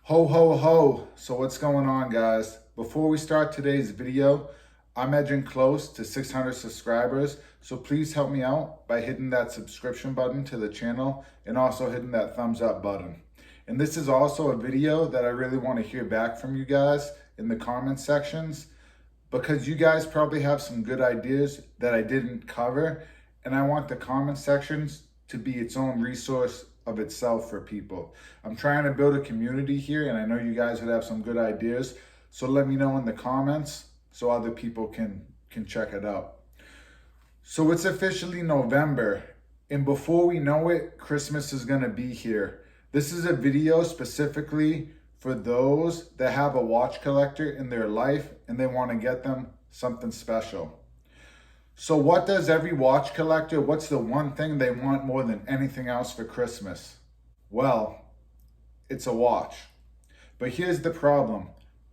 Ho, ho, ho. So what's going on, guys? Before we start today's video, I'm edging close to 600 subscribers. So please help me out by hitting that subscription button to the channel and also hitting that thumbs up button. And this is also a video that I really want to hear back from you guys in the comment sections, because you guys probably have some good ideas that I didn't cover. And I want the comment sections to be its own resource of itself for people. I'm trying to build a community here, and I know you guys would have some good ideas. So let me know in the comments so other people can check it out. So it's officially November, and before we know it, Christmas is gonna be here. This is a video specifically for those that have a watch collector in their life and they want to get them something special. So what does every watch collector, what's the one thing they want more than anything else for Christmas? Well, it's a watch. But here's the problem.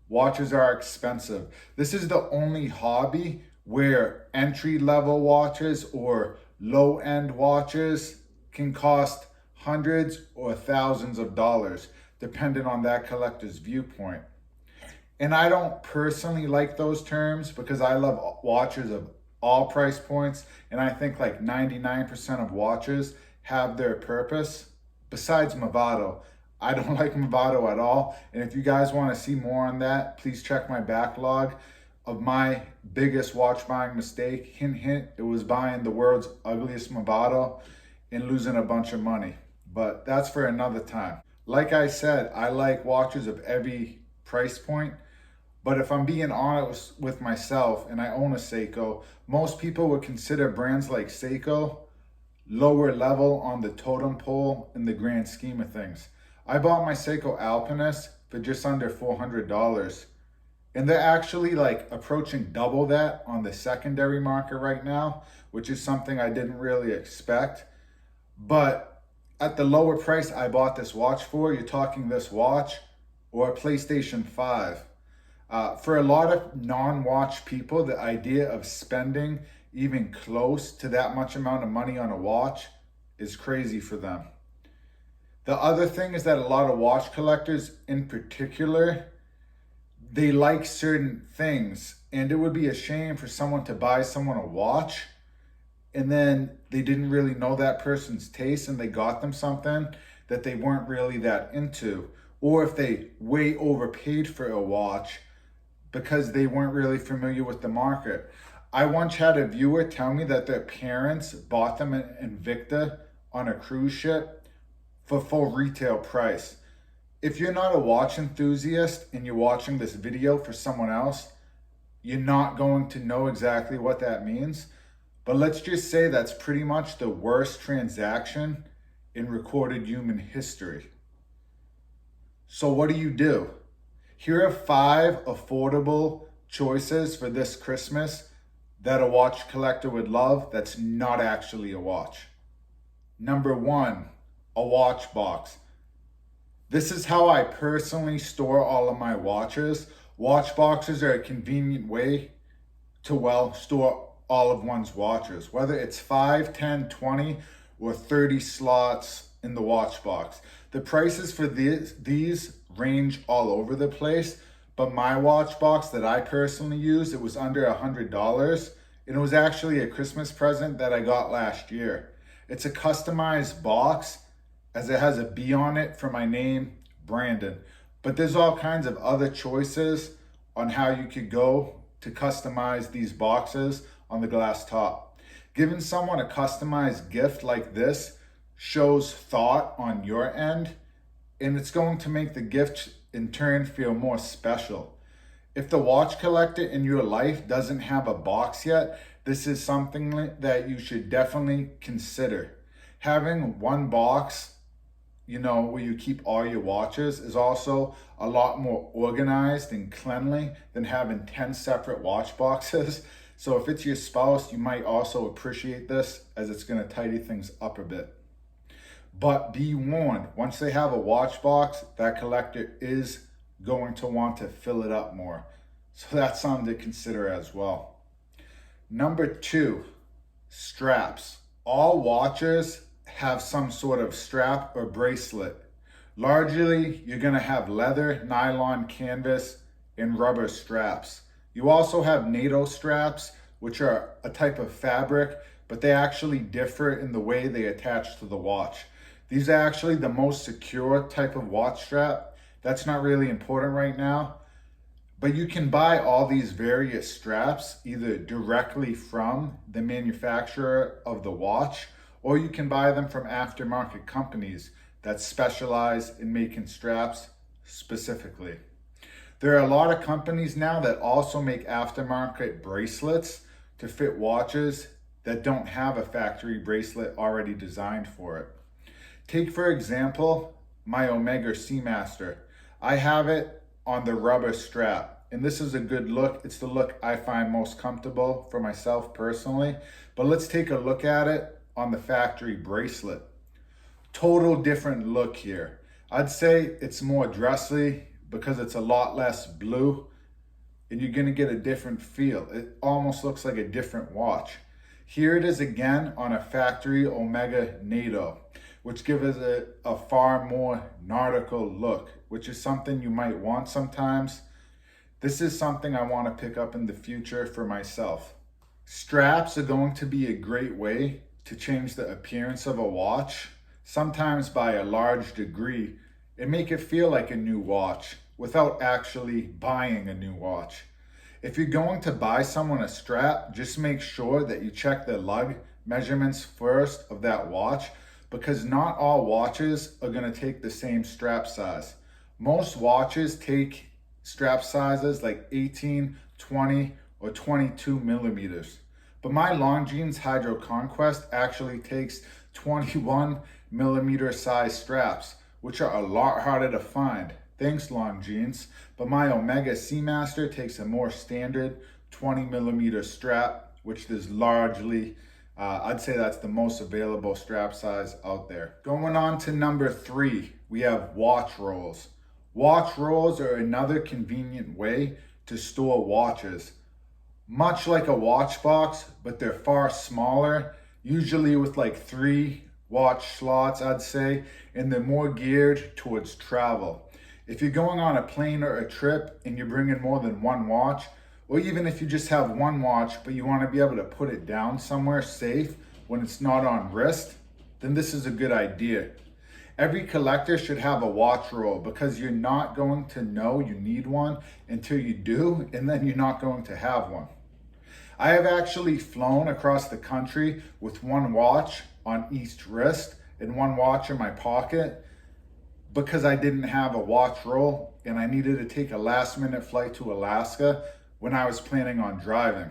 Watches are expensive. This is the only hobby where entry-level watches or low-end watches can cost hundreds or thousands of dollars, depending on that collector's viewpoint. And I don't personally like those terms because I love watches of all price points, and I think like 99% of watches have their purpose. Besides Movado, I don't like Movado at all. And if you guys want to see more on that, please check my backlog of my biggest watch buying mistake. Hint, hint, it was buying the world's ugliest Movado and losing a bunch of money. But that's for another time. Like I said, I like watches of every price point. But if I'm being honest with myself, and I own a Seiko, most people would consider brands like Seiko lower level on the totem pole in the grand scheme of things. I bought my Seiko Alpinist for just under $400. And they're actually like approaching double that on the secondary market right now, which is something I didn't really expect. But at the lower price I bought this watch for, you're talking this watch or a PlayStation 5. For a lot of non-watch people, the idea of spending even close to that much amount of money on a watch is crazy for them. The other thing is that a lot of watch collectors in particular, they like certain things, and it would be a shame for someone to buy someone a watch and then they didn't really know that person's taste and they got them something that they weren't really that into, or if they way overpaid for a watch because they weren't really familiar with the market. I once had a viewer tell me that their parents bought them an Invicta on a cruise ship for full retail price. If you're not a watch enthusiast and you're watching this video for someone else, you're not going to know exactly what that means. But let's just say that's pretty much the worst transaction in recorded human history. So what do? Here are 5 affordable choices for this Christmas that a watch collector would love that's not actually a watch. Number 1, a watch box. This is how I personally store all of my watches. Watch boxes are a convenient way to, store all of one's watches, whether it's 5, 10, 20, or 30 slots in the watch box. The prices for these range all over the place, but my watch box that I personally use, it was under $100, and it was actually a Christmas present that I got last year. It's a customized box as it has a B on it for my name, Brandon. But there's all kinds of other choices on how you could go to customize these boxes on the glass top. Giving someone a customized gift like this shows thought on your end, and it's going to make the gift in turn feel more special. If the watch collector in your life doesn't have a box yet, this is something that you should definitely consider. Having one box, where you keep all your watches is also a lot more organized and cleanly than having 10 separate watch boxes. So if it's your spouse, you might also appreciate this as it's going to tidy things up a bit. But be warned, once they have a watch box, that collector is going to want to fill it up more. So that's something to consider as well. Number 2, straps. All watches have some sort of strap or bracelet. Largely, you're gonna have leather, nylon, canvas, and rubber straps. You also have NATO straps, which are a type of fabric, but they actually differ in the way they attach to the watch. These are actually the most secure type of watch strap. That's not really important right now, but you can buy all these various straps either directly from the manufacturer of the watch, or you can buy them from aftermarket companies that specialize in making straps specifically. There are a lot of companies now that also make aftermarket bracelets to fit watches that don't have a factory bracelet already designed for it. Take, for example, my Omega Seamaster. I have it on the rubber strap, and this is a good look. It's the look I find most comfortable for myself personally. But let's take a look at it on the factory bracelet. Total different look here. I'd say it's more dressy because it's a lot less blue, and you're gonna get a different feel. It almost looks like a different watch. Here it is again on a factory Omega NATO, which gives it a far more nautical look, which is something you might want sometimes. This is something I want to pick up in the future for myself. Straps are going to be a great way to change the appearance of a watch, sometimes by a large degree, and make it feel like a new watch without actually buying a new watch. If you're going to buy someone a strap, just make sure that you check the lug measurements first of that watch, because not all watches are going to take the same strap size. Most watches take strap sizes like 18, 20, or 22 millimeters. But my Longines Hydro Conquest actually takes 21 millimeter size straps, which are a lot harder to find. Thanks, Longines. But my Omega Seamaster takes a more standard 20 millimeter strap, which is largely, I'd say that's the most available strap size out there. Going on to number 3, we have watch rolls. Watch rolls are another convenient way to store watches. Much like a watch box, but they're far smaller, usually with like 3 watch slots, I'd say, and they're more geared towards travel. If you're going on a plane or a trip and you're bringing more than one watch, or even if you just have one watch but you want to be able to put it down somewhere safe when it's not on wrist, then this is a good idea. Every collector should have a watch roll, because you're not going to know you need one until you do, and then you're not going to have one. I have actually flown across the country with one watch on each wrist and one watch in my pocket because I didn't have a watch roll and I needed to take a last-minute flight to Alaska when I was planning on driving.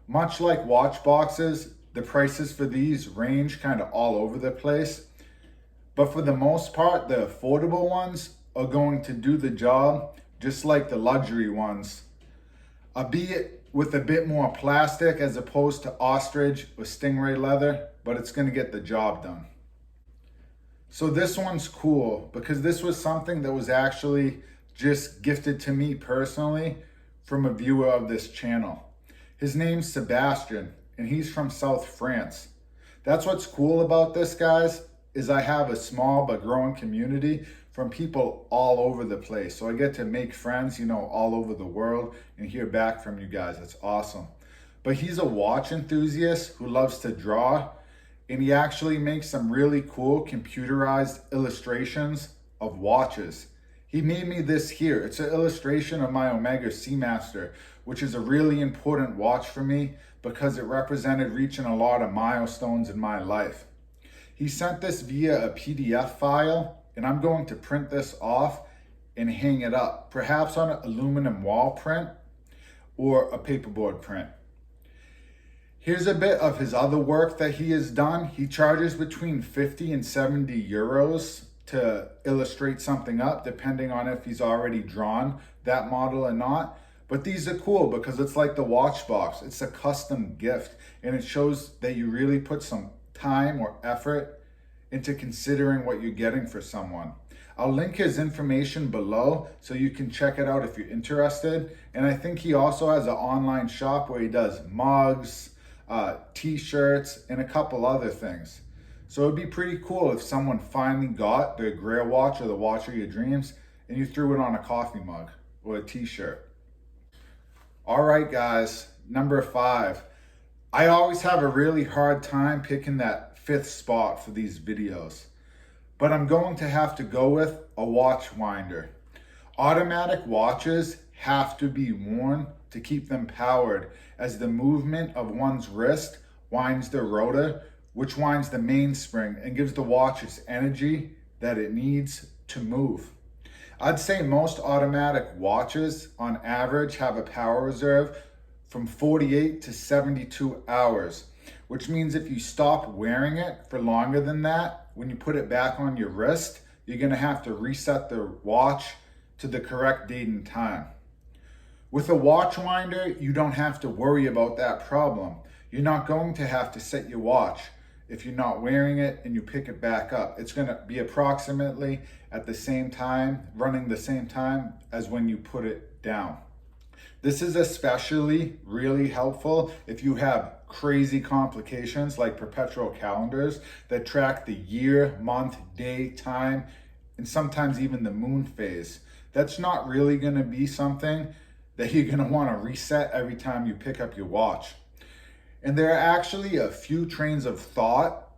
Much like watch boxes, the prices for these range kind of all over the place. But for the most part, the affordable ones are going to do the job just like the luxury ones, albeit with a bit more plastic as opposed to ostrich or stingray leather, but it's going to get the job done. So this one's cool because this was something that was actually just gifted to me personally from a viewer of this channel. His name's Sebastian, and he's from South France. That's what's cool about this, guys, is I have a small but growing community from people all over the place. So I get to make friends, all over the world and hear back from you guys. That's awesome. But he's a watch enthusiast who loves to draw, and he actually makes some really cool computerized illustrations of watches. He made me this here. It's an illustration of my Omega Seamaster, which is a really important watch for me because it represented reaching a lot of milestones in my life. He sent this via a PDF file, and I'm going to print this off and hang it up, perhaps on an aluminum wall print or a paperboard print. Here's a bit of his other work that he has done. He charges between 50 and 70 euros to illustrate something up, depending on if he's already drawn that model or not. But these are cool because it's like the watch box. It's a custom gift, and it shows that you really put some time or effort into considering what you're getting for someone. I'll link his information below so you can check it out if you're interested. And I think he also has an online shop where he does mugs, t-shirts, and a couple other things. So it'd be pretty cool if someone finally got their Grail watch or the watch of your dreams and you threw it on a coffee mug or a t-shirt. All right, guys, number 5. I always have a really hard time picking that 5th spot for these videos, but I'm going to have to go with a watch winder. Automatic watches have to be worn to keep them powered, as the movement of one's wrist winds the rotor, which winds the mainspring and gives the watch its energy that it needs to move. I'd say most automatic watches on average have a power reserve from 48 to 72 hours, which means if you stop wearing it for longer than that, when you put it back on your wrist, you're gonna have to reset the watch to the correct date and time. With a watch winder, you don't have to worry about that problem. You're not going to have to set your watch if you're not wearing it and you pick it back up. It's gonna be approximately at the same time, running the same time as when you put it down. This is especially really helpful if you have crazy complications like perpetual calendars that track the year, month, day, time, and sometimes even the moon phase. That's not really gonna be something that you're gonna wanna reset every time you pick up your watch. And there are actually a few trains of thought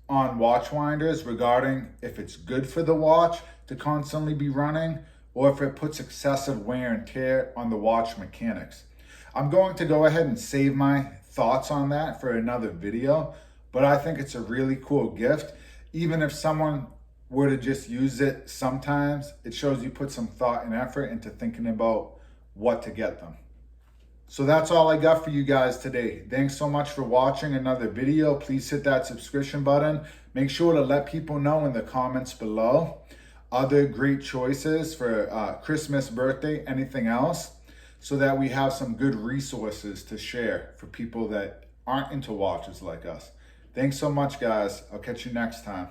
on watch winders regarding if it's good for the watch to constantly be running or if it puts excessive wear and tear on the watch mechanics. I'm going to go ahead and save my thoughts on that for another video, but I think it's a really cool gift. Even if someone were to just use it sometimes, it shows you put some thought and effort into thinking about what to get them. So that's all I got for you guys today. Thanks so much for watching another video. Please hit that subscription button. Make sure to let people know in the comments below other great choices for Christmas, birthday, anything else, so that we have some good resources to share for people that aren't into watches like us. Thanks so much, guys. I'll catch you next time.